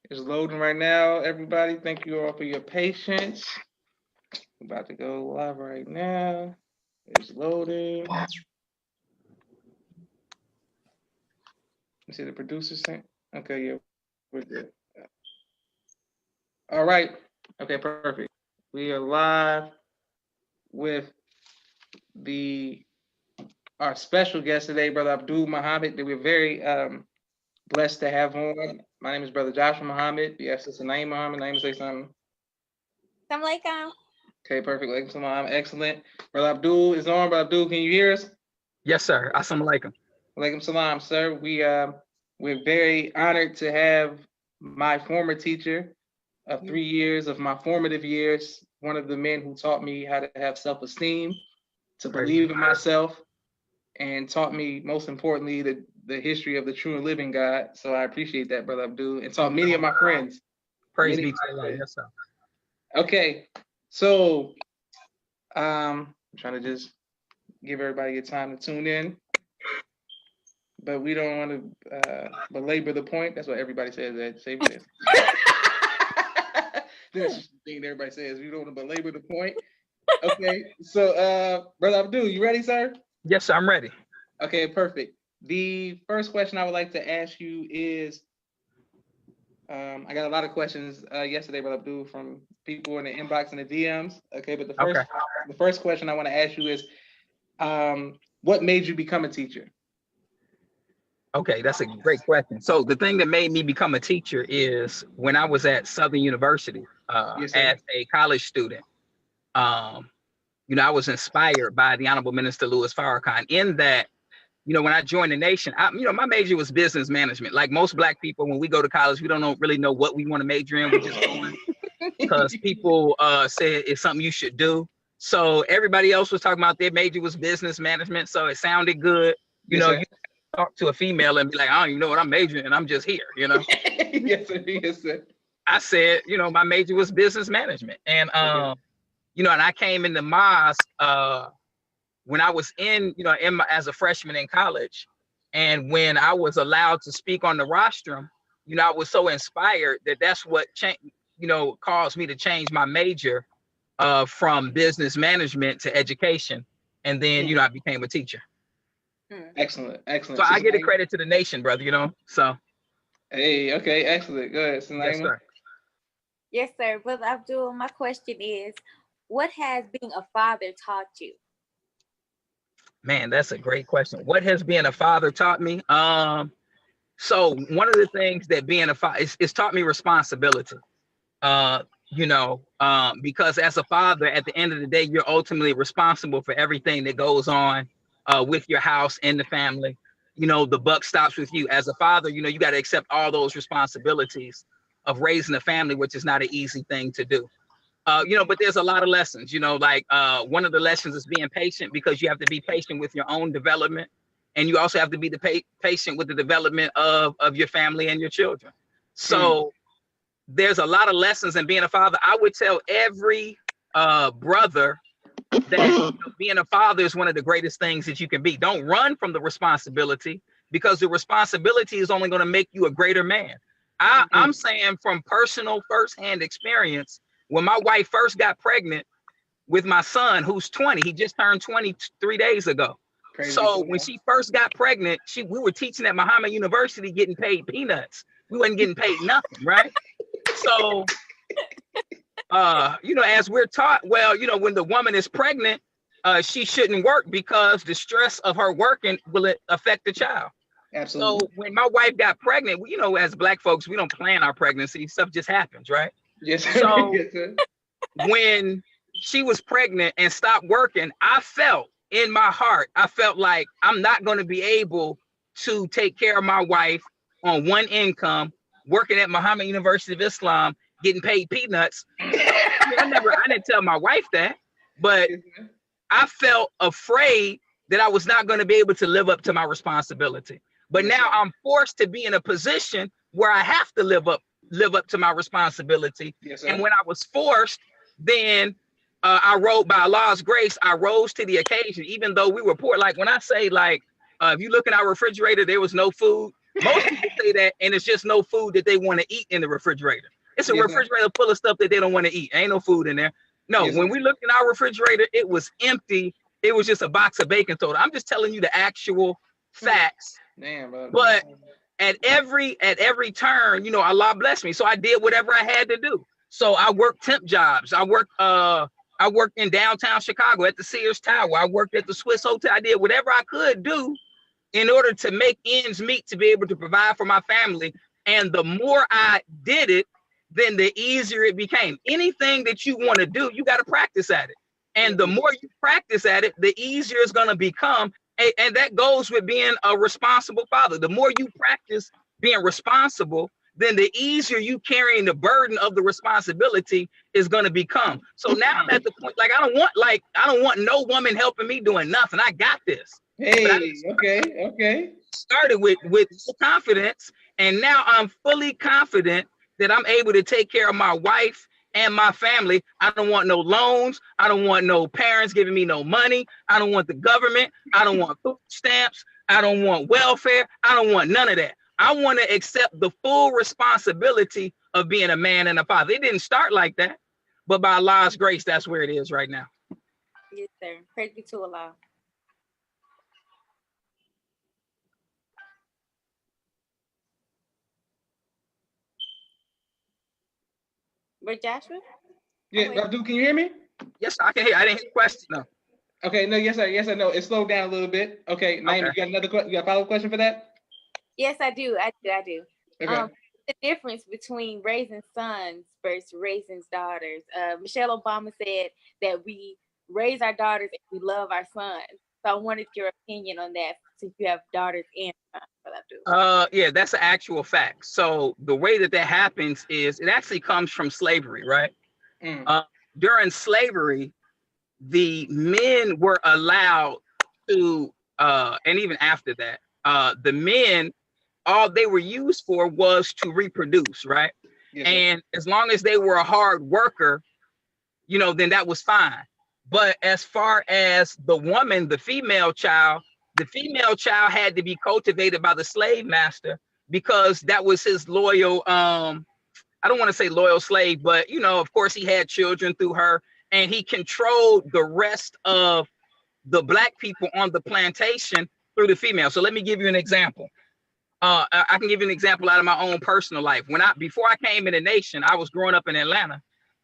It's loading right now, everybody. Thank you all for your patience. We're about to go live right now. It's loading. You see the producer saying? Okay, yeah, we're good. All right. Okay, perfect. We are live with the our special guest today, Brother Abdul Muhammad, that we're very blessed to have on. My name is Brother Joshua Muhammad. Yes, it's Naeem Muhammad. Naeem, say something. Assalamualaikum. Okay, perfect. Alaikum salam. Excellent. Brother Abdul is on. Brother Abdul, can you hear us? Yes, sir. Assalamualaikum. Alaikum salam, sir. We're very honored to have my former teacher of 3 years of my formative years, one of the men who taught me how to have self-esteem, to believe in myself, and taught me, most importantly, the history of the true and living God. So I appreciate that, Brother Abdul, and taught many of my friends. Praise be to Allah. Yes, sir. Okay, so I'm trying to just give everybody a time to tune in, but we don't want to belabor the point. That's what everybody says. That same this. That's just the thing everybody says. We don't want to belabor the point. Okay, so Brother Abdul, you ready, sir? Yes, sir. I'm ready. Okay, perfect. The first question I would like to ask you is, I got a lot of questions yesterday, Brother Abdul, from people in the inbox and the DMs. Okay, but the first question I want to ask you is, what made you become a teacher? Okay, that's a great question. So the thing that made me become a teacher is when I was at Southern University Yes, as a college student. I was inspired by the Honorable Minister Louis Farrakhan in that, when I joined the nation, my major was business management. Like most Black people, when we go to college, we don't really know what we want to major in. We just go because people said it's something you should do. So everybody else was talking about their major was business management. So it sounded good. You talk to a female and be like, I don't even know what I'm majoring in. I'm just here, Yes, sir. Yes, sir. I said, my major was business management. And, and I came into mosque when I was as a freshman in college. And when I was allowed to speak on the rostrum, I was so inspired that that's what caused me to change my major from business management to education. And then, I became a teacher. Excellent. So I give the credit to the nation, brother, so. Hey, okay, excellent. Go ahead. Yes, sir. Yes, sir. Brother Abdul, my question is, what has being a father taught you? Man, that's a great question. What has being a father taught me? So one of the things that being a father is taught me responsibility. Because as a father, at the end of the day, you're ultimately responsible for everything that goes on with your house and the family. The buck stops with you. As a father, you got to accept all those responsibilities of raising a family, which is not an easy thing to do. But there's a lot of lessons, one of the lessons is being patient, because you have to be patient with your own development. And you also have to be patient with the development of your family and your children. So there's a lot of lessons in being a father. I would tell every brother that being a father is one of the greatest things that you can be. Don't run from the responsibility, because the responsibility is only going to make you a greater man. I'm saying from personal firsthand experience, when my wife first got pregnant with my son, who's 20, he just turned 23 days ago. Crazy. So when she first got pregnant, we were teaching at Muhammad University, getting paid peanuts. We wasn't getting paid nothing, right? So, as we're taught, when the woman is pregnant, she shouldn't work, because the stress of her working will affect the child. Absolutely. So when my wife got pregnant, as Black folks, we don't plan our pregnancy. Stuff just happens, right? Yes. So yes, sir. When she was pregnant and stopped working, I felt in my heart, like I'm not going to be able to take care of my wife on one income, working at Muhammad University of Islam, getting paid peanuts. I didn't tell my wife that, but I felt afraid that I was not going to be able to live up to my responsibility. But now I'm forced to be in a position where I have to live up to my responsibility. Yes, sir. And when I was forced, then I rose, by Allah's grace, I rose to the occasion, even though we were poor. Like when I say, if you look in our refrigerator, there was no food. Most people say that, and it's just no food that they want to eat in the refrigerator. It's a Yes, sir. refrigerator full of stuff that they don't want to eat. Ain't no food in there. No, Yes, when sir. we looked in our refrigerator, it was empty. It was just a box of baking soda. I'm just telling you the actual facts. Damn, bro. But at every turn, you know, Allah blessed me. So I did whatever I had to do. So I worked temp jobs. I worked in downtown Chicago at the Sears Tower. I worked at the Swiss Hotel. I did whatever I could do in order to make ends meet, to be able to provide for my family. And the more I did it, then the easier it became. Anything that you want to do, you got to practice at it. And the more you practice at it, the easier it's going to become. And that goes with being a responsible father. The more you practice being responsible, then the easier you carrying the burden of the responsibility is going to become. So now I'm at the point, like, I don't want no woman helping me doing nothing. I got this. Hey, okay. Started with confidence, and now I'm fully confident that I'm able to take care of my wife and my family. I don't want no loans. I don't want no parents giving me no money. I don't want the government. I don't want food stamps. I don't want welfare. I don't want none of that. I want to accept the full responsibility of being a man and a father. It didn't start like that, but by Allah's grace, that's where it is right now. Yes, sir. Praise be to Allah. But Joshua? Yeah, Abdul, can you hear me? Yes, I can hear. I didn't hear the question. No. Okay, no, yes, sir. Yes, I know. It slowed down a little bit. Okay, Naima, Okay. you got another question? You got a follow-up question for that? Yes, I do. I do. Okay. The difference between raising sons versus raising daughters. Michelle Obama said that we raise our daughters and we love our sons. So I wanted your opinion on that, since you have daughters and sons. But I do. Yeah, that's an actual fact. So the way that happens is it actually comes from slavery, right? During slavery, the men were allowed to, and even after that, the men, all they were used for was to reproduce, right? Yes, and as long as they were a hard worker, you know, then that was fine. But as far as the woman, the female child had to be cultivated by the slave master, because that was his loyal, I don't want to say loyal slave, but, you know, of course he had children through her, and he controlled the rest of the black people on the plantation through the female. So let me give you an example. I can give you an example out of my own personal life. Before I came in the nation, I was growing up in Atlanta,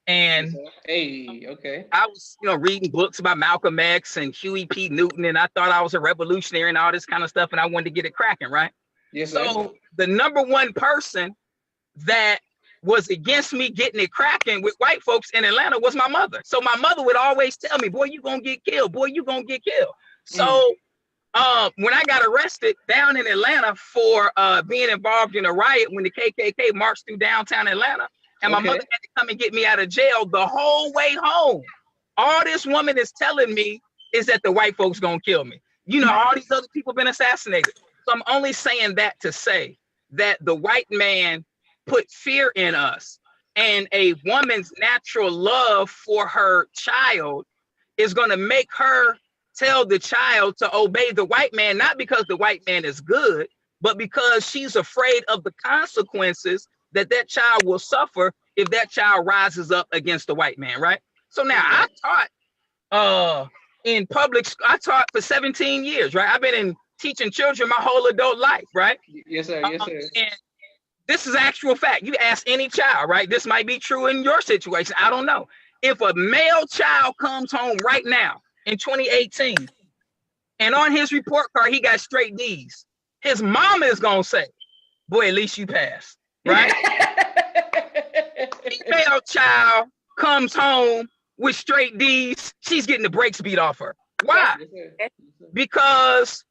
and I was, you know, reading books about Malcolm X and Huey P. Newton, and I thought I was a revolutionary and all this kind of stuff, and I wanted to get it cracking, right? Yes, so the number one person that was against me getting it cracking with white folks in Atlanta was my mother. So my mother would always tell me, boy, you gonna get killed. Boy, you gonna get killed. So when I got arrested down in Atlanta for being involved in a riot when the KKK marched through downtown Atlanta, and my mother had to come and get me out of jail, the whole way home, all this woman is telling me is that the white folks gonna kill me. You know, all these other people been assassinated. So I'm only saying that to say that the white man put fear in us, and a woman's natural love for her child is going to make her tell the child to obey the white man, not because the white man is good, but because she's afraid of the consequences that child will suffer if that child rises up against the white man, right? So now I taught in public, I taught for 17 years, right? I've been teaching children my whole adult life, right? Yes, sir. Yes, sir. And this is actual fact. You ask any child, right? This might be true in your situation. I don't know. If a male child comes home right now in 2018, and on his report card, he got straight D's, his mama is going to say, boy, at least you passed, right? Female child comes home with straight D's, she's getting the brakes beat off her. Why? Because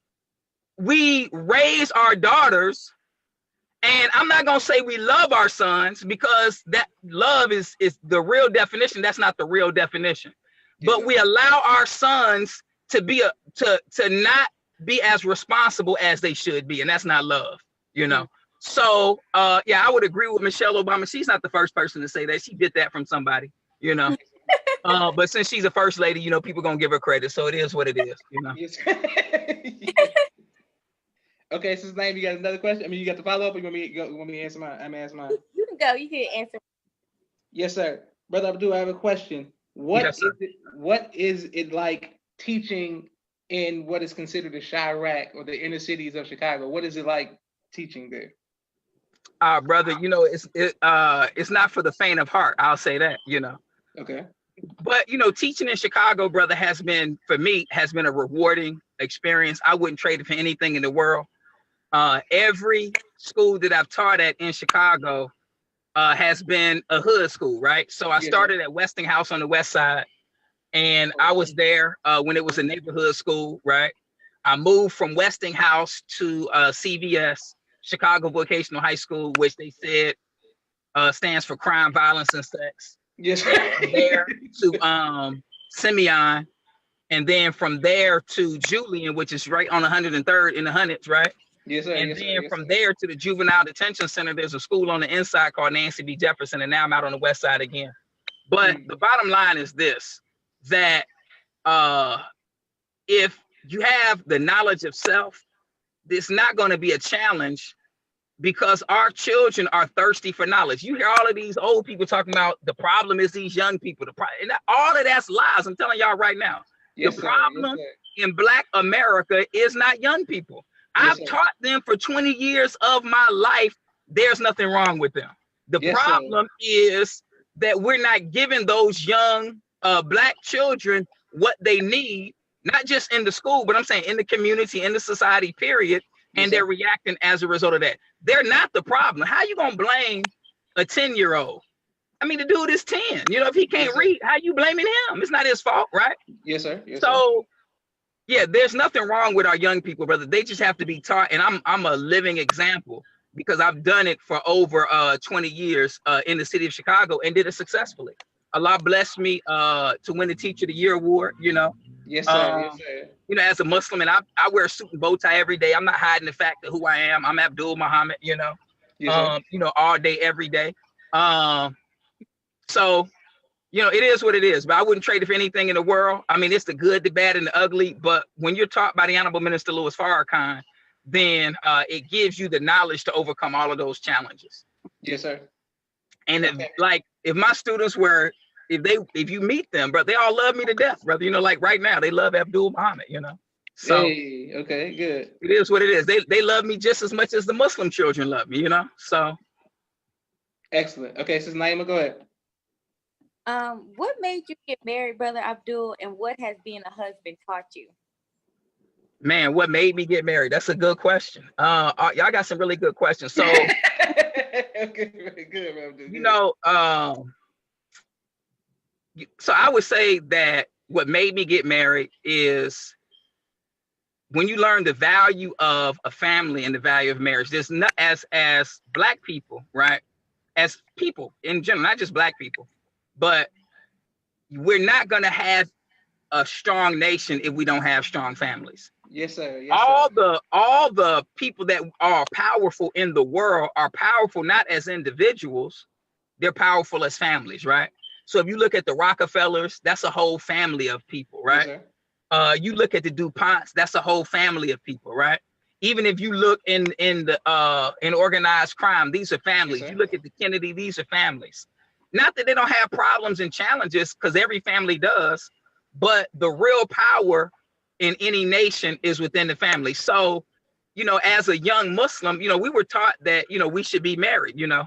we raise our daughters, and I'm not gonna say we love our sons, because that love is the real definition. That's not the real definition. But we allow our sons to be to not be as responsible as they should be, and that's not love, you know. So yeah, I would agree with Michelle Obama. She's not the first person to say that. She did that from somebody, you know. But since she's a first lady, you know, people gonna give her credit. So it is what it is, you know. Okay, since name, you got another question? I mean, you got the follow up, or you want me to go? You want me to answer mine? I'm answer mine. You can go. You can answer. Yes, sir. Brother Abdul, I have a question. Yes, sir. What is it like teaching in what is considered the Chirac or the inner cities of Chicago? What is it like teaching there? Brother, you know, it's not for the faint of heart. I'll say that, you know. Okay. But you know, teaching in Chicago, brother, has been a rewarding experience. I wouldn't trade it for anything in the world. Every school that I've taught at in Chicago has been a hood school, right? So I started at Westinghouse on the west side, and I was there when it was a neighborhood school, right? I moved from Westinghouse to CVS, Chicago Vocational High School, which they said stands for crime, violence, and sex. Yes. From there to Simeon, and then from there to Julian, which is right on 103rd in the Hundreds, right? Yes, sir. And then from there to the Juvenile Detention Center, there's a school on the inside called Nancy B. Jefferson, and now I'm out on the west side again. But the bottom line is this, that if you have the knowledge of self, it's not going to be a challenge, because our children are thirsty for knowledge. You hear all of these old people talking about the problem is these young people. And all of that's lies. I'm telling y'all right now. Yes, the problem in Black America is not young people. I've taught them for 20 years of my life. There's nothing wrong with them. The problem is that we're not giving those young Black children what they need, not just in the school, but I'm saying in the community, in the society, period. And they're reacting as a result of that. They're not the problem. How you gonna blame a 10-year-old? I mean, the dude is 10. You know, if he can't read, how you blaming him? It's not his fault, right? Yes, sir. So, yeah, there's nothing wrong with our young people, brother. They just have to be taught. And I'm a living example, because I've done it for over 20 years in the city of Chicago and did it successfully. Allah blessed me to win the Teacher of the Year award, you know. Yes, sir. Yes, sir. You know, as a Muslim, and I wear a suit and bow tie every day. I'm not hiding the fact of who I am. I'm Abdul Muhammad, you know. Yes, you know, all day, every day. So, you know, it is what it is, but I wouldn't trade it for anything in the world. I mean, it's the good, the bad, and the ugly. But when you're taught by the Honorable Minister Louis Farrakhan, then it gives you the knowledge to overcome all of those challenges. Yes, sir. And if my students were, if you meet them, bro, they all love me to death, brother. You know, like right now, they love Abdul Muhammad, you know. So okay, good. It is what it is. They love me just as much as the Muslim children love me, you know. So excellent. Okay, so Naima, go ahead. What made you get married, Brother Abdul, and what has being a husband taught you? Man, what made me get married? That's a good question. Y'all got some really good questions. So okay, good, Abdul. You know, so I would say that what made me get married is when you learn the value of a family and the value of marriage. There's not, as Black people, right? As people in general, not just Black people, but we're not going to have a strong nation if we don't have strong families. Yes, sir. Yes, all the people that are powerful in the world are powerful not as individuals, they're powerful as families, right? So if you look at the Rockefellers, that's a whole family of people, right? Yes, you look at the DuPonts, that's a whole family of people, right? Even if you look in organized crime, these are families. Yes, you look at the Kennedy, these are families. Not that they don't have problems and challenges, because every family does, but the real power in any nation is within the family. So, you know, as a young Muslim, you know, we were taught that, you know, we should be married, you know.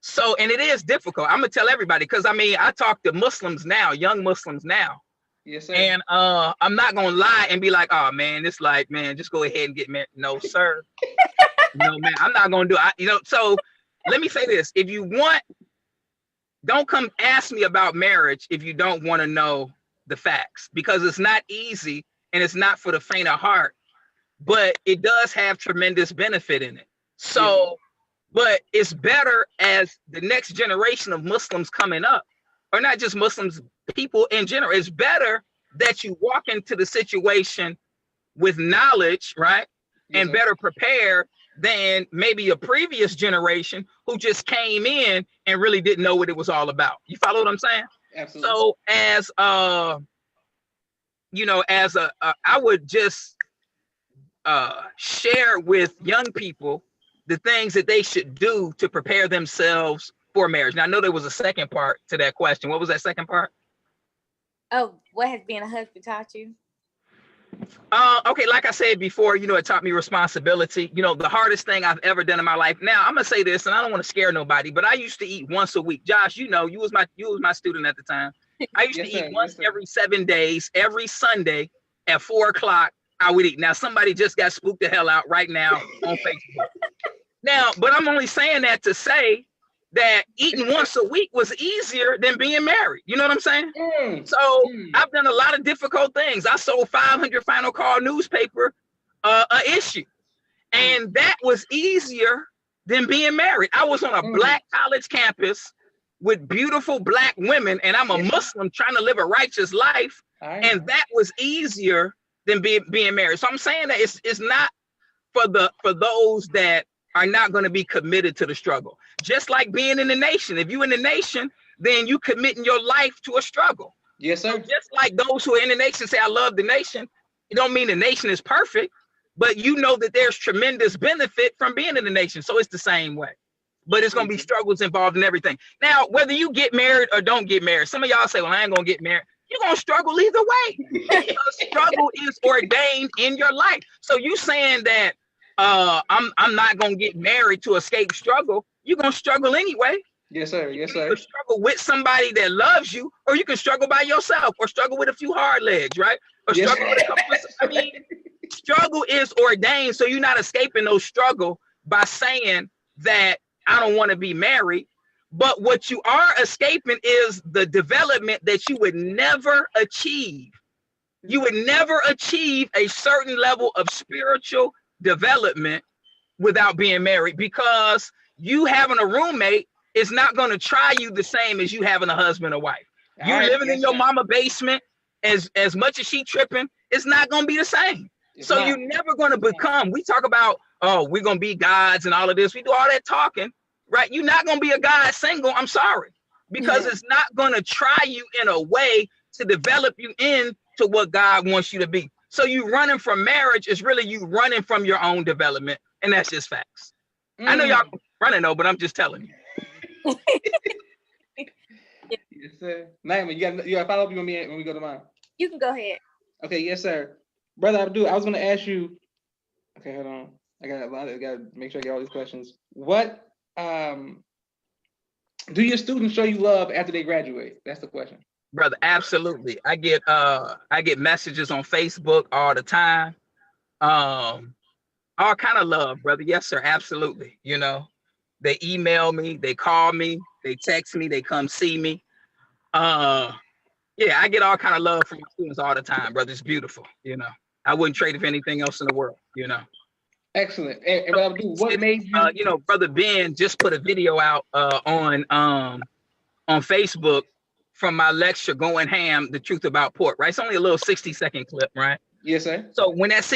So, and it is difficult. I'm gonna tell everybody, because I mean, I talk to Muslims now, young Muslims now. Yes, sir. And I'm not gonna lie and be like, oh man, it's like, man, just go ahead and get married. No, sir. No, man, I'm not gonna do it. You know, so let me say this. If you want, don't come ask me about marriage if you don't want to know the facts, because it's not easy and it's not for the faint of heart, but it does have tremendous benefit in it. So, but it's better as the next generation of Muslims coming up, or not just Muslims, people in general, it's better that you walk into the situation with knowledge, right? Yes, and better prepared than maybe a previous generation who just came in and really didn't know what it was all about. You follow what I'm saying? Absolutely. So as you know, as I would just share with young people the things that they should do to prepare themselves for marriage. Now, I know there was a second part to that question. What was that second part? Oh, what has being a husband taught you? Okay, like I said before, it taught me responsibility. The hardest thing I've ever done in my life. Now, I'm gonna say this, and I don't want to scare nobody, but I used to eat once a week. Josh, you was my student at the time. I used to eat once every 7 days, every Sunday at 4 o'clock. I would eat. Now, somebody just got spooked the hell out right now on Facebook. Now, but I'm only saying that to say that eating once a week was easier than being married. You know what I'm saying? So I've done a lot of difficult things. I sold 500 Final Call newspaper a issue, and that was easier than being married. I was on a black college campus with beautiful black women, and I'm a Muslim trying to live a righteous life, and that was easier than being married. So I'm saying that it's not for those that are not going to be committed to the struggle. Just like being in the nation. If you in the nation, then you committing your life to a struggle. Yes, sir. So just like those who are in the nation say, I love the nation, it don't mean the nation is perfect, but you know that there's tremendous benefit from being in the nation. So it's the same way. But it's going to be struggles involved in everything. Now, whether you get married or don't get married, some of y'all say, well, I ain't going to get married. You're going to struggle either way. Because struggle is ordained in your life. So you saying that I'm not gonna get married to escape struggle. You're gonna struggle anyway. Yes, sir. Yes, sir. You can struggle with somebody that loves you, or you can struggle by yourself, or struggle with a few hard legs, right? Or struggle with a couple of, struggle is ordained, so you're not escaping those struggle by saying that I don't want to be married. But what you are escaping is the development that you would never achieve. You would never achieve a certain level of spiritual development without being married, because you having a roommate is not going to try you the same as you having a husband or wife. You living in your mama basement, as much as she tripping, it's not going to be the same. So you're never going to become, we talk about, oh, we're going to be gods and all of this. We do all that talking, right? You're not going to be a god single. I'm sorry, because it's not going to try you in a way to develop you into what God wants you to be. So you running from marriage is really you running from your own development, and that's just facts. I know y'all running though, but I'm just telling you. Yes, sir. Naima, you got follow up when we go to mine? You can go ahead. Okay, yes, sir. Brother Abdul, I was going to ask you. Okay, hold on. I got to make sure I get all these questions. What do your students show you love after they graduate? That's the question. Brother, absolutely. I get messages on Facebook all the time. All kind of love, brother. Yes, sir. Absolutely. They email me, they call me, they text me, they come see me. I get all kind of love from my students all the time, brother. It's beautiful. I wouldn't trade it for anything else in the world. Excellent. And what made you? Brother Ben just put a video out on Facebook from my lecture, Going Ham, The Truth About Pork, right? It's only a little 60-second clip, right? Yes, sir. So when that,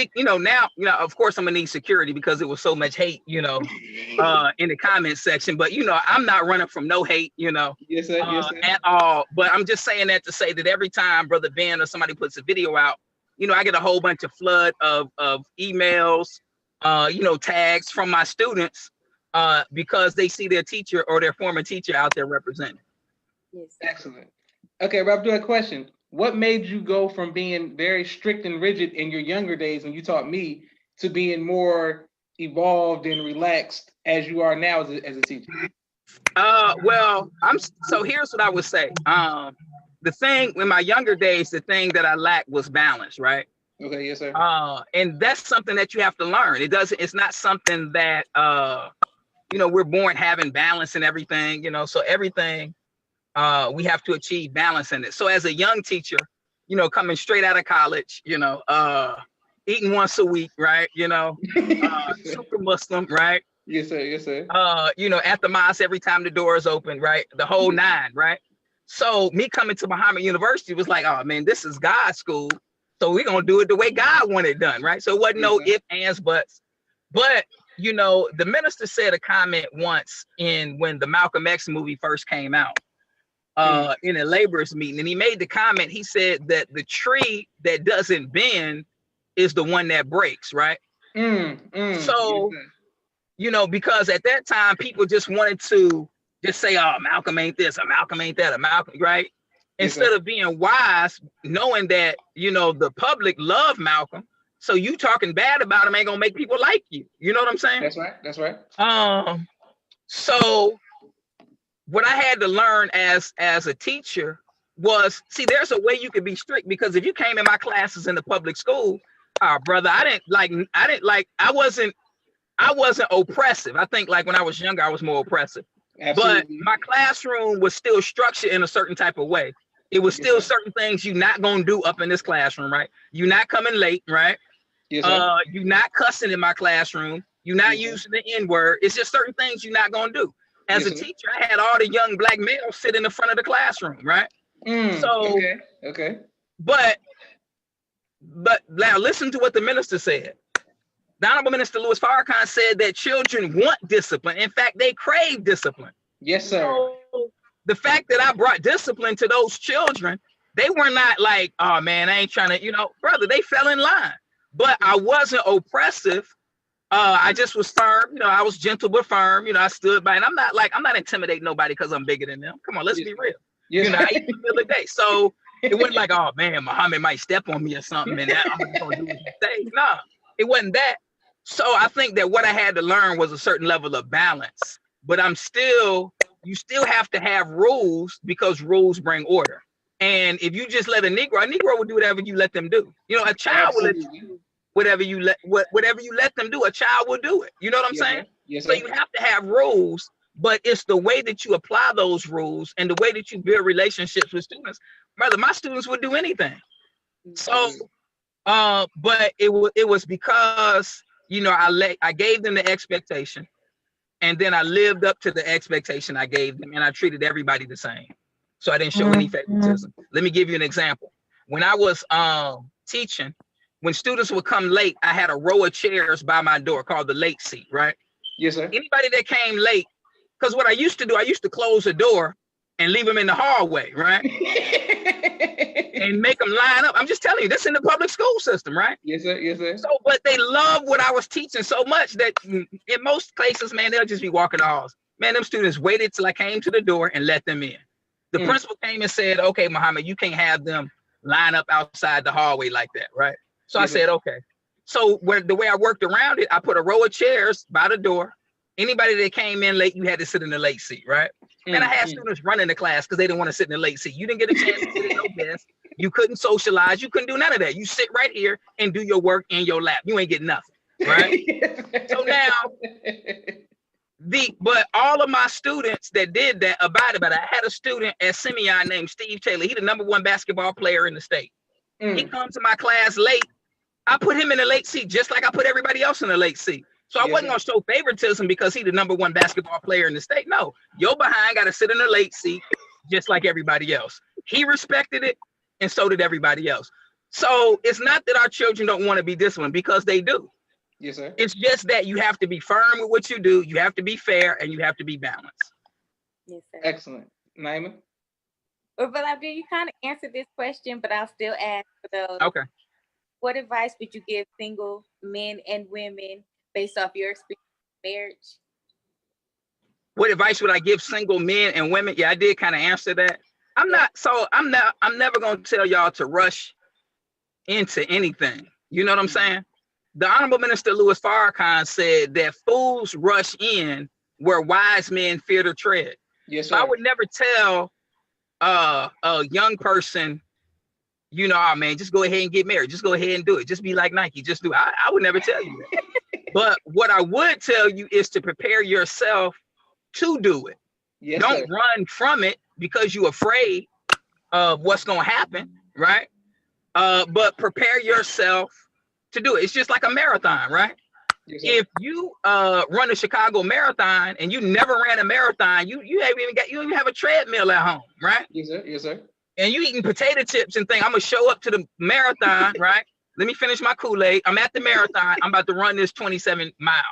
now, of course I'm gonna need security because it was so much hate, in the comment section, but I'm not running from no hate, Yes, sir. Yes, sir. At all. But I'm just saying that to say that every time Brother Ben or somebody puts a video out, I get a whole bunch of flood of emails, tags from my students, because they see their teacher or their former teacher out there representing. Yes. Excellent. Okay, Rob, do a question. What made you go from being very strict and rigid in your younger days when you taught me to being more evolved and relaxed as you are now as a teacher? So here's what I would say. The thing in my younger days, the thing that I lacked was balance, right? Okay, yes, sir. And that's something that you have to learn. It's not something that we're born having balance and everything, so everything we have to achieve balance in it. So as a young teacher, coming straight out of college, eating once a week, right? Super Muslim, right? Yes, sir. Yes, sir. At the mosque every time the door is open, right? The whole nine, right? So me coming to Muhammad University was like, oh man, this is God's school. So we're gonna do it the way God wanted it done, right? So it wasn't no ifs, ands, buts. But the minister said a comment once when the Malcolm X movie first came out. In a laborers meeting, and he made the comment, he said that the tree that doesn't bend is the one that breaks, right? So, you know, because at that time, people just wanted to just say, oh, Malcolm ain't this, or Malcolm ain't that, or Malcolm, right? Instead of being wise, knowing that, you know, the public love Malcolm, so you talking bad about him ain't gonna make people like you. You know what I'm saying? That's right. That's right. So what I had to learn as a teacher was, see, there's a way you could be strict, because if you came in my classes in the public school, brother, I wasn't oppressive. I think like when I was younger, I was more oppressive. Absolutely. But my classroom was still structured in a certain type of way. It was still certain things you're not gonna do up in this classroom, right? You're not coming late, right? Yes, you're not cussing in my classroom. You're not using the N-word. It's just certain things you're not gonna do. As a teacher, I had all the young black males sit in the front of the classroom, right? So okay. But now listen to what the minister said. The Honorable Minister Louis Farrakhan said that children want discipline. In fact, they crave discipline. Yes, sir. So the fact that I brought discipline to those children, they were not like, oh man, I ain't trying to, you know, brother, they fell in line. But I wasn't oppressive. I just was firm, you know, I was gentle but firm, you know, I stood by, and I'm not intimidating nobody because I'm bigger than them. Come on, let's be real. Yes. You know, I eat the middle of the day. So it wasn't like, oh man, Muhammad might step on me or something, and I'm just gonna do what you say. No, it wasn't that. So I think that what I had to learn was a certain level of balance, but you still have to have rules, because rules bring order. And if you just let a Negro will do whatever you let them do. You know, a child will let you do whatever you let them do. A child will do it. You know what I'm saying? Yes, so you have to have rules, but it's the way that you apply those rules and the way that you build relationships with students. Brother, my students would do anything. So, but it was because, you know, I gave them the expectation, and then I lived up to the expectation I gave them, and I treated everybody the same. So I didn't show any favoritism. Let me give you an example. When I was teaching, when students would come late, I had a row of chairs by my door called the late seat, right? Yes, sir. Anybody that came late, because what I used to do, I used to close the door and leave them in the hallway, right? And make them line up. I'm just telling you, that's in the public school system, right? Yes, sir. Yes, sir. So, but they love what I was teaching so much that in most places, man, they'll just be walking the halls. Man, them students waited till I came to the door and let them in. The principal came and said, okay, Muhammad, you can't have them line up outside the hallway like that, right? So I said, okay. So the way I worked around it, I put a row of chairs by the door. Anybody that came in late, you had to sit in the late seat, right? And I had students running the class because they didn't want to sit in the late seat. You didn't get a chance to sit in no desk. You couldn't socialize. You couldn't do none of that. You sit right here and do your work in your lap. You ain't getting nothing, right? So now, but all of my students that did that abided by that. I had a student at Simeon named Steve Taylor. He's the #1 basketball player in the state. He comes to my class late. I put him in the late seat just like I put everybody else in the late seat. So I wasn't gonna show favoritism because he's the #1 basketball player in the state. No, your behind got to sit in the late seat just like everybody else. He respected it, and so did everybody else. So it's not that our children don't want to be disciplined, because they do. Yes, sir. It's just that you have to be firm with what you do. You have to be fair, and you have to be balanced. Yes, sir. Excellent. Naima? Well, but Abdul, you kind of answered this question, but I'll still ask for those. Okay. What advice would you give single men and women based off your experience in marriage? What advice would I give single men and women? Yeah, I did kind of answer that. I'm never gonna tell y'all to rush into anything. You know what I'm saying? The Honorable Minister Louis Farrakhan said that fools rush in where wise men fear to tread. Yes, sir. So I would never tell a young person, you know, oh man, just go ahead and get married. Just go ahead and do it. Just be like Nike. Just do it. I would never tell you that. But what I would tell you is to prepare yourself to do it. Yes, don't run from it because you're afraid of what's going to happen, right? But prepare yourself to do it. It's just like a marathon, right? Yes, if you run a Chicago marathon and you never ran a marathon, you even have a treadmill at home, right? Yes, sir. Yes, sir. And you eating potato chips and think, I'm gonna show up to the marathon, right? Let me finish my Kool-Aid. I'm at the marathon. I'm about to run this 27 miles.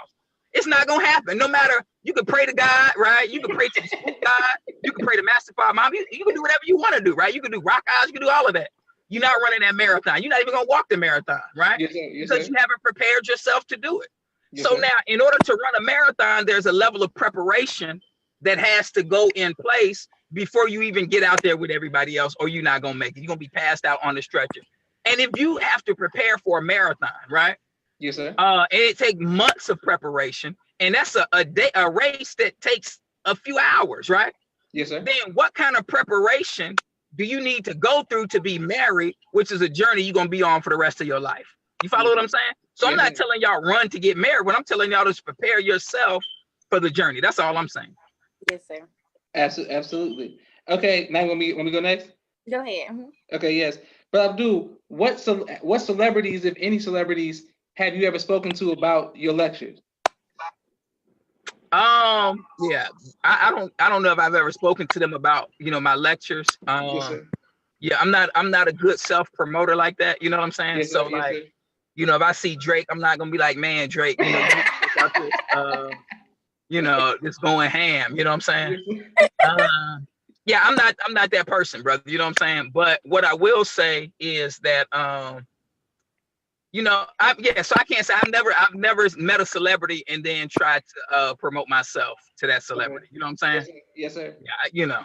It's not gonna happen. No matter, you can pray to God, right? You can pray to the school God. You can pray to Master Father, Mom. You can do whatever you want to do, right? You can do rock eyes. You can do all of that. you're not running that marathon. You're not even gonna walk the marathon, right? Yes, sir. Yes, Because sir. you haven't prepared yourself to do it. Yes, So sir. now, in order to run a marathon, there's a level of preparation that has to go in place before you even get out there with everybody else, or you're not gonna make it. You're gonna be passed out on the stretcher. And if you have to prepare for a marathon, right? Yes, sir. And it takes months of preparation, and that's a race that takes a few hours, right? Yes, sir. Then what kind of preparation do you need to go through to be married, which is a journey you're gonna be on for the rest of your life? You follow what I'm saying? So I'm not telling y'all run to get married. What I'm telling y'all is prepare yourself for the journey. That's all I'm saying. Yes, sir. Absolutely. Okay, now when we go next. Go ahead. Mhm. Okay, yes. But Abdul, what celebrities, if any celebrities, have you ever spoken to about your lectures? Yeah, I don't know if I've ever spoken to them about, my lectures. Yes, sir. Yeah, I'm not a good self-promoter like that. You know what I'm saying? Yes, sir. So Yes, like, sir. if I see Drake, I'm not gonna be like, man, Drake, you need to check out this, just going ham. You know what I'm saying? Yeah, I'm not that person, brother. You know what I'm saying? But what I will say is that, so I can't say I've never met a celebrity and then tried to promote myself to that celebrity. You know what I'm saying? Yes, sir. Yeah,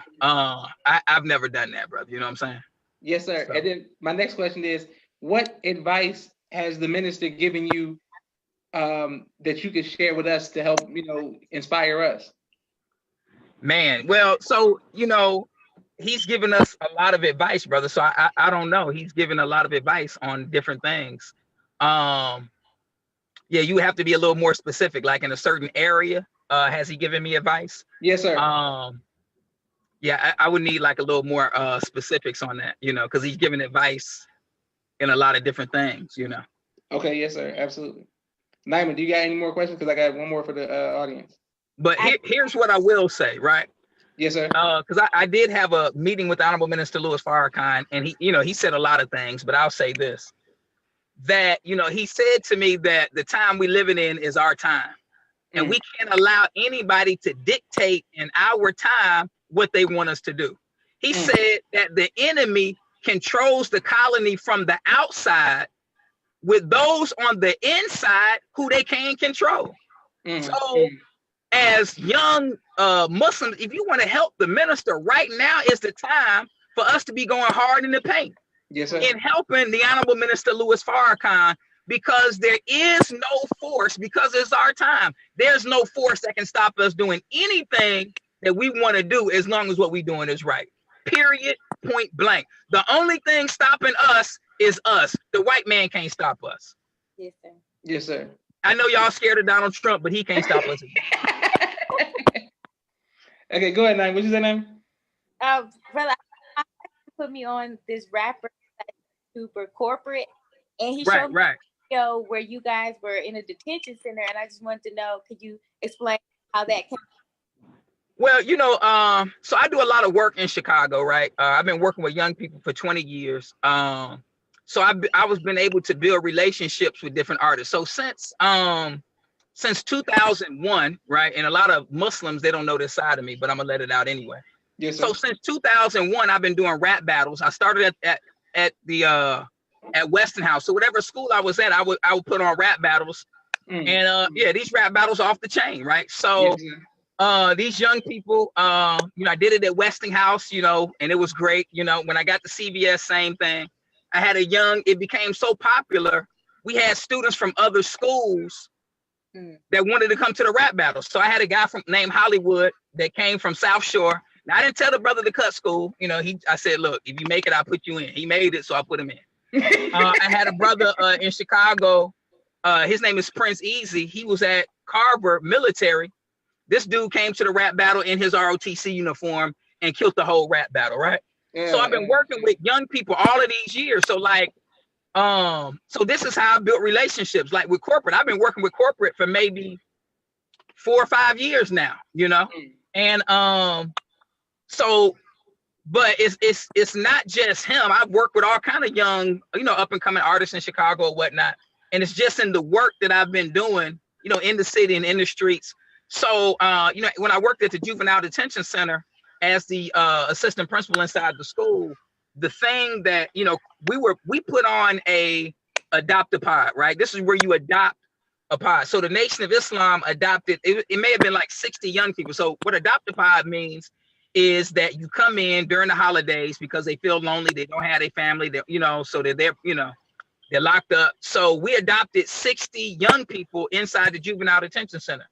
I've never done that, brother. You know what I'm saying? Yes, sir. So. And then my next question is, what advice has the minister given you that you could share with us to help, inspire us? Man, well, so he's given us a lot of advice, brother. So I don't know. He's given a lot of advice on different things. Yeah, you have to be a little more specific, like in a certain area. Has he given me advice? Yes, sir. Yeah, I would need like a little more specifics on that, because he's giving advice in a lot of different things, Okay, yes, sir. Absolutely. Naima, do you got any more questions? Because I got one more for the audience. But here's what I will say, right? Yes, sir. Because I did have a meeting with the Honorable Minister Louis Farrakhan, and he said a lot of things, but I'll say this, that, he said to me that the time we living in is our time. And we can't allow anybody to dictate in our time what they want us to do. He said that the enemy controls the colony from the outside with those on the inside who they can't control. So as young Muslims, if you want to help the minister, right now is the time for us to be going hard in the paint. Yes, sir. In helping the Honorable Minister Louis Farrakhan, because there is no force, because it's our time. There's no force that can stop us doing anything that we want to do as long as what we're doing is right. Period. Point blank. The only thing stopping us is us. The white man can't stop us. Yes, sir. Yes, sir. I know y'all scared of Donald Trump, but he can't stop us. Okay, go ahead, Naima. What's your name? Brother, I put me on this rapper, super corporate, and he showed me where you guys were in a detention center, and I just wanted to know, could you explain how that came? Well, so I do a lot of work in Chicago, right? I've been working with young people for 20 years. So I was been able to build relationships with different artists. So since 2001, right? And a lot of Muslims, they don't know this side of me, but I'm gonna let it out anyway. Yes, sir. So since 2001, I've been doing rap battles. I started at Westinghouse. So whatever school I was at, I would put on rap battles. And these rap battles are off the chain, right? So these young people, I did it at Westinghouse, and it was great. When I got to CVS, same thing. I had it became so popular. We had students from other schools that wanted to come to the rap battles. So I had a guy named Hollywood that came from South Shore. Now, I didn't tell the brother to cut school. I said, look, if you make it, I'll put you in. He made it, so I put him in. I had a brother in Chicago. His name is Prince Easy. He was at Carver military. This dude came to the rap battle in his ROTC uniform and killed the whole rap battle, right? Yeah, so I've been working with young people all of these years. So so this is how I built relationships. Like with corporate, I've been working with corporate for maybe 4 or 5 years now, And but it's not just him. I've worked with all kind of young, up and coming artists in Chicago or whatnot. And it's just in the work that I've been doing, in the city and in the streets. So, when I worked at the Juvenile Detention Center as the assistant principal inside the school, the thing that, you know, we put on a adopt-a-pod, right? This is where you adopt a pod. So the Nation of Islam adopted, it may have been like 60 young people. So what adopt-a-pod means is that you come in during the holidays because they feel lonely, they don't have a family, they, you know, so they're, you know, they're locked up. So we adopted 60 young people inside the Juvenile Detention Center.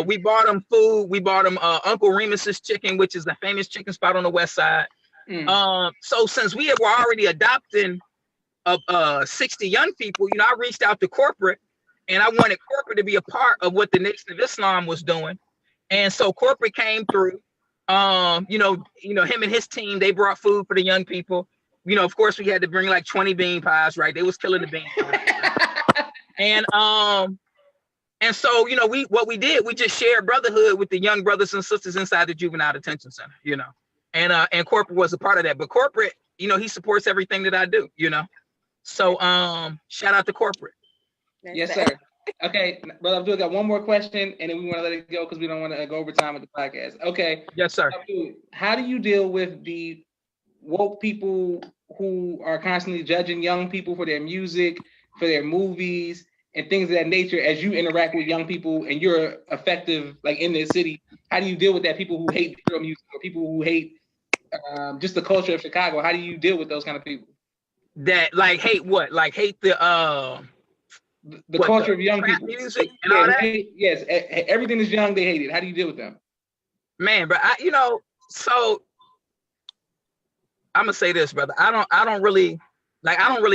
We bought them food. We bought them Uncle Remus's Chicken, which is the famous chicken spot on the west side. So since we were already adopting 60 young people, you know, I reached out to corporate, and I wanted corporate to be a part of what the Nation of Islam was doing. And so corporate came through. You know, him and his team, they brought food for the young people. You know, of course, we had to bring like 20 bean pies, right? They was killing the bean pies. And so, you know, we just shared brotherhood with the young brothers and sisters inside the Juvenile Detention Center, you know, and corporate was a part of that. But corporate, you know, he supports everything that I do, you know. So shout out to corporate. Yes, sir. Okay, Brother Abdul, got one more question, and then we want to let it go because we don't want to go over time with the podcast. Okay. Yes, sir. Abdul, how do you deal with the woke people who are constantly judging young people for their music, for their movies, and things of that nature as you interact with young people and you're effective, like in this city? How do you deal with that? People who hate drill music or people who hate just the culture of Chicago. How do you deal with those kind of people? That like hate what? Like hate the culture of young people. Music and all that? Yes, everything is young, they hate it. How do you deal with them? Man, but so I'm gonna say this, brother. I don't really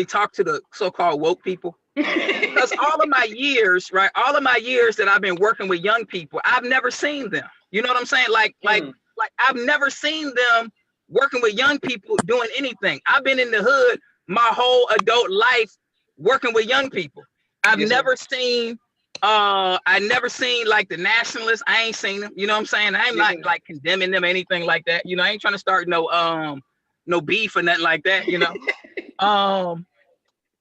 talk to the so-called woke people. Because all of my years that I've been working with young people, I've never seen them. You know what I'm saying? Like I've never seen them working with young people doing anything. I've been in the hood my whole adult life working with young people. I've never seen like the nationalists. I ain't seen them. You know what I'm saying? I'm not like condemning them or anything like that. You know, I ain't trying to start no beef or nothing like that, you know.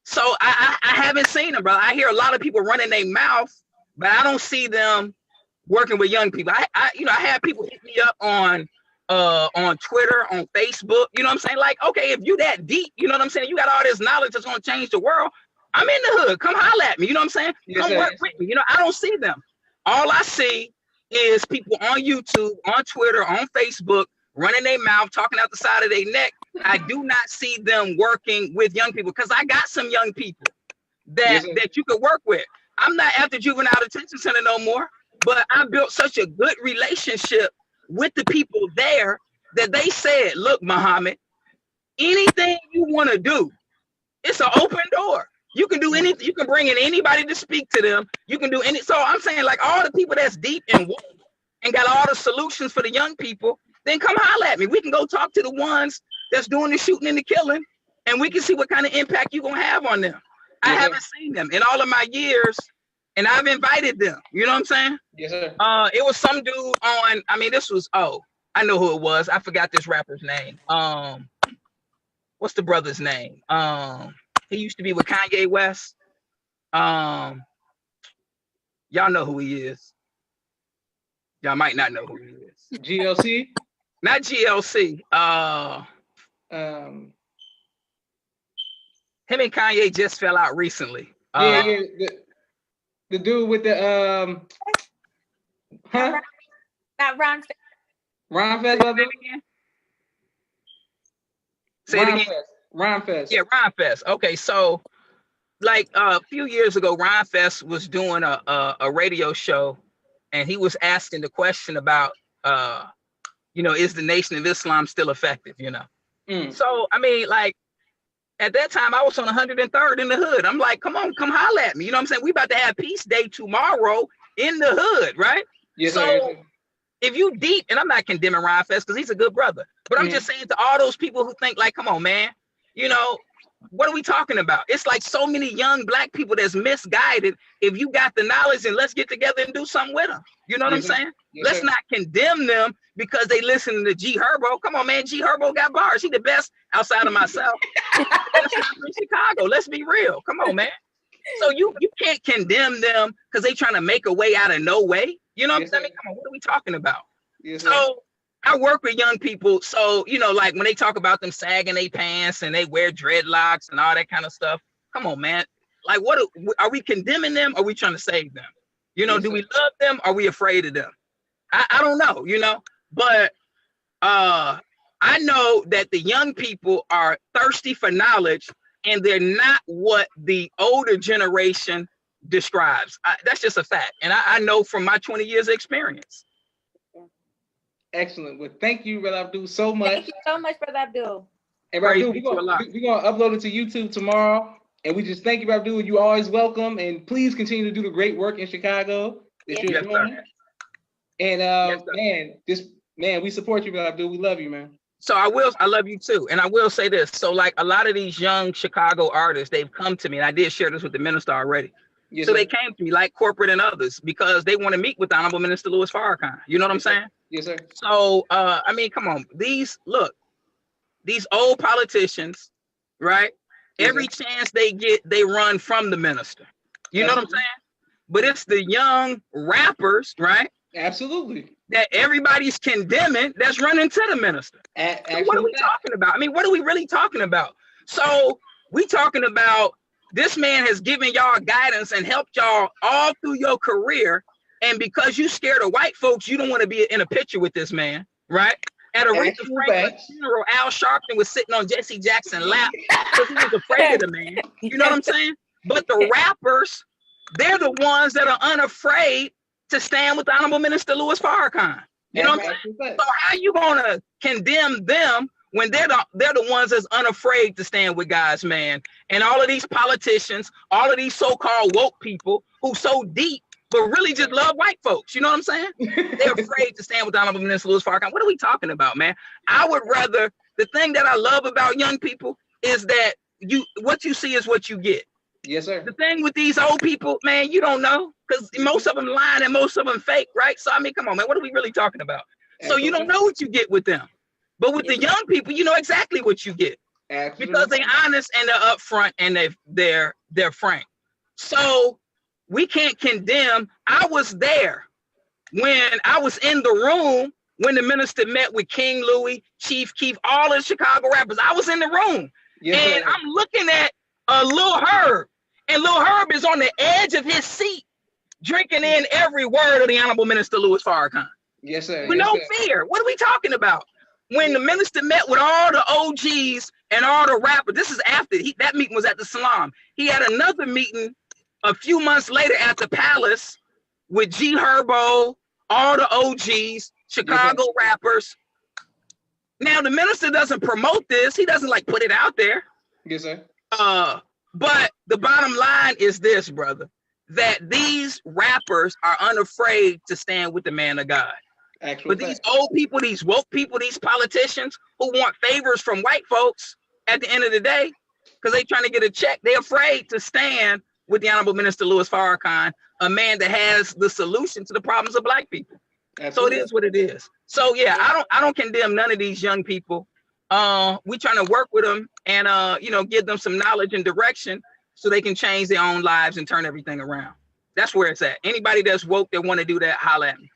So I haven't seen them, bro. I hear a lot of people running their mouth, but I don't see them working with young people. I have people hit me up on Twitter, on Facebook. You know what I'm saying? Like, okay, if you that deep, you know what I'm saying? You got all this knowledge that's gonna change the world. I'm in the hood. Come holler at me. You know what I'm saying? Come work with me. You know, I don't see them. All I see is people on YouTube, on Twitter, on Facebook, running their mouth, talking out the side of their neck. I do not see them working with young people because I got some young people that you could work with. I'm not at the Juvenile Detention Center no more, but I built such a good relationship with the people there that they said, look, Muhammad, anything you want to do, it's an open door. You can do anything. You can bring in anybody to speak to them. You can do any. So I'm saying, like, all the people that's deep and woke and got all the solutions for the young people, then come holler at me. We can go talk to the ones that's doing the shooting and the killing, and we can see what kind of impact you're going to have on them. I haven't seen them in all of my years, and I've invited them. You know what I'm saying? Yes, sir. It was some dude on, I know who it was. I forgot this rapper's name. What's the brother's name? He used to be with Kanye West. Y'all know who he is. Y'all might not know who he is. GLC? Not GLC. Him and Kanye just fell out recently. The dude with the Not Ron. Ron Fest. Say it again. Ron Fest. Yeah, Ron Fest. Okay, so like a few years ago, Ron Fest was doing a radio show, and he was asking the question about is the Nation of Islam still effective? You know. So I mean, like at that time, I was on 103rd in the hood. I'm like, come holler at me. You know what I'm saying? We about to have Peace Day tomorrow in the hood, right? Yes, so sir. If you deep, and I'm not condemning Ron Fest because he's a good brother, but I'm just saying to all those people who think like, come on, man, you know, what are we talking about? It's like so many young Black people that's misguided. If you got the knowledge, then let's get together and do something with them. You know what I'm saying? Let's not condemn them because they listen to G Herbo. Come on, man. G Herbo got bars. He the best outside of myself. That's not in Chicago. Let's be real. Come on, man. So you can't condemn them because they trying to make a way out of no way. You know what I'm saying? Come on, what are we talking about? So I work with young people, so you know, like when they talk about them sagging their pants and they wear dreadlocks and all that kind of stuff. Come on, man. Like, what are we condemning them? Or are we trying to save them? You know, Yes, do sir. we love them? Or are we afraid of them? I don't know, you know, but I know that the young people are thirsty for knowledge, and they're not what the older generation describes. That's just a fact. And I know from my 20 years of experience. Excellent. Well, thank you, Brother Abdul, so much. Thank you so much, Brother Abdul. And Brother Praise Abdul, be to Allah. we're gonna upload it to YouTube tomorrow. And we just thank you, Brother Abdul. You always welcome, and please continue to do the great work in Chicago that you're Yes, doing. sir. And Yes, sir. man, we support you, Brother Abdul. We love you, man. So I love you too. And I will say this. So like a lot of these young Chicago artists, they've come to me, and I did share this with the minister already. Yes, So sir. they came to me, like corporate and others, because they want to meet with the Honorable Minister Louis Farrakhan. You know what I'm saying? Yes, sir. So I mean, come on. These old politicians, right? Yes, Every sir. chance they get, they run from the minister. You know what I'm saying? But it's the young rappers, right, Absolutely. that everybody's condemning, that's running to the minister. So what are we talking about? I mean, what are we really talking about? So we talking about this man has given y'all guidance and helped y'all all through your career. And because you scared of white folks, you don't want to be in a picture with this man, right? At Aretha Franklin's funeral, Al Sharpton was sitting on Jesse Jackson's lap because he was afraid of the man. You know what I'm saying? But the rappers, they're the ones that are unafraid to stand with the Honorable Minister Louis Farrakhan. You know what I'm saying? So how you gonna condemn them when they're the ones that's unafraid to stand with God's man? And all of these politicians, all of these so-called woke people who so deep, but really just love white folks. You know what I'm saying? They're afraid to stand with the Honorable Minister Louis Farrakhan. What are we talking about, man? I would rather, the thing that I love about young people is that what you see is what you get. Yes, sir. The thing with these old people, man, you don't know, because most of them lying and most of them fake, right? So I mean, come on, man, what are we really talking about? So you don't know what you get with them. But with the young people, you know exactly what you get. Absolutely. Because they're honest and they're upfront and they're frank. So we can't condemn. I was there when I was in the room when the minister met with King Louis, Chief Keef, all the Chicago rappers. I was in the room. Yes, and sir. I'm looking at Lil Herb, and Lil Herb is on the edge of his seat, drinking in every word of the Honorable Minister Louis Farrakhan. Yes, sir. With no fear. What are we talking about? When the minister met with all the OGs and all the rappers, this is after that meeting was at the Salam. He had another meeting a few months later at the Palace with G Herbo, all the OGs, Chicago rappers. Now the minister doesn't promote this. He doesn't like put it out there. Yes, sir. But the bottom line is this, brother, that these rappers are unafraid to stand with the man of God. But these old people, these woke people, these politicians who want favors from white folks at the end of the day, because they're trying to get a check, they're afraid to stand with the Honorable Minister Louis Farrakhan, a man that has the solution to the problems of black people. Absolutely. So it is what it is. So yeah, I don't condemn none of these young people. We trying to work with them and give them some knowledge and direction so they can change their own lives and turn everything around. That's where it's at. Anybody that's woke that want to do that, holla at me.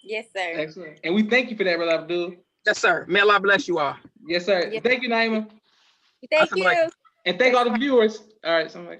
Yes, sir. Excellent. And we thank you for that, Brother Abdul. Yes, sir. May Allah bless you all. Yes, sir. Yes. Thank you, Naima. Thank you. And thank all the viewers. All right, somebody.